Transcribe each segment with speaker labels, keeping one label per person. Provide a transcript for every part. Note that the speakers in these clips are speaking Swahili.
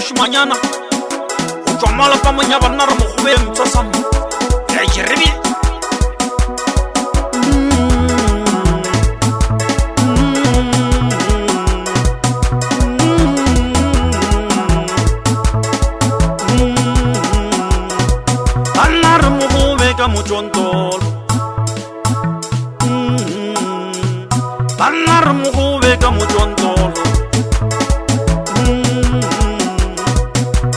Speaker 1: moshimanyana o tswa malapamong ya banna re mokgobe mtsosam ya jerebe banna re mokgobe ka motshontolo banna re mokgobe ka motshontolo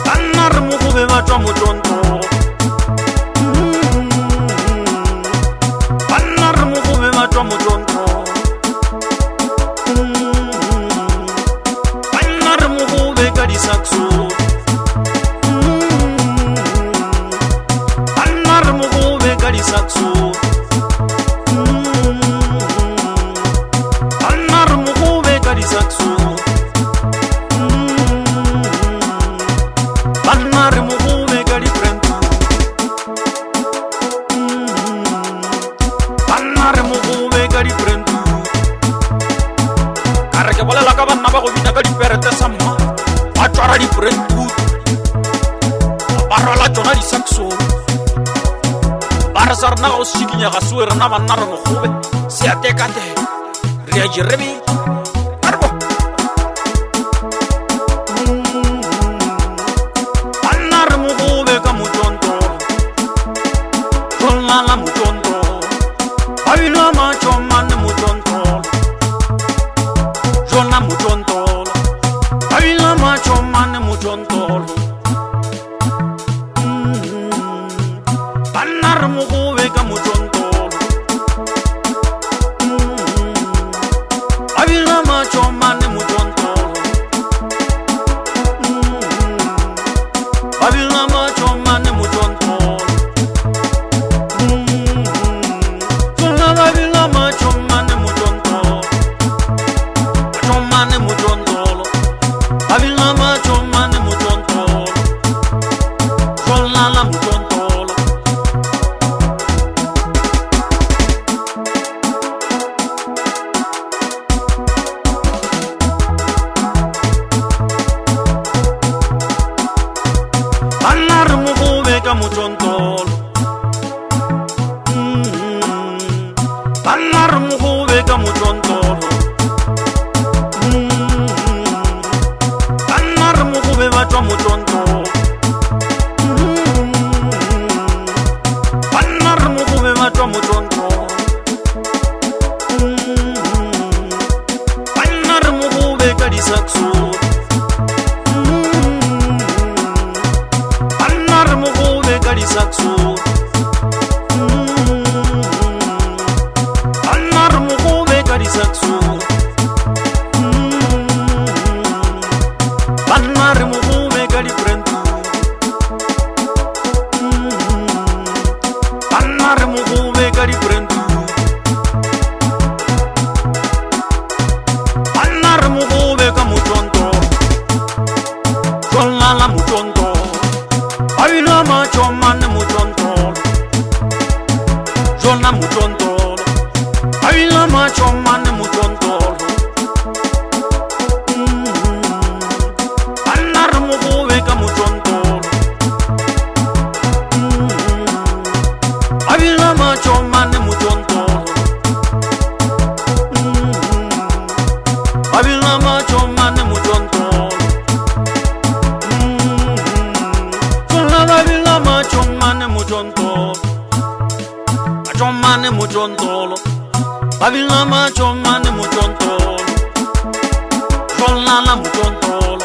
Speaker 1: banna re mokgobe ba tswa motshontolo banna re mokgobe ba tswa motshontolo banna re mokgobe ka disakso banna re mokgobe ka disakso sarna go sikinya ga suwe rena banna re mokgobe se atekate re a jerebe arbo banna re mokgobe ka motshontolo jolala motshontolo babila machomane motshontolo jona motshontolo babila machomane motshontolo banna re mokgobe ka motshontolo babila machomane motshontolo babila machomane motshontolo jona babila machomane motshontolo machomane motshontolo babila machomane motshontolo jolala motshontolo banna re mokgobe ka motshontolo banna re mokgobe ka motshontolo banna re mokgobe ba tswa motshontolo banna re mokgobe ba tswa motshontolo banna re mokgobe ka disakso disakso banna re mokgobe ka disakso banna re mokgobe ka diprentu banna re mokgobe ka diprentu banna re mokgobe ka motshontolo jolala motshontolo babila machomane motshontolo jona motshontolo babila machomane motshontolo banna re mokgobe ka motshontolo babila machomane motshontolo babila machomane motshontolo babila machomane motshontolo machomane motshontolo babila machomane motshontolo jolala motshontolo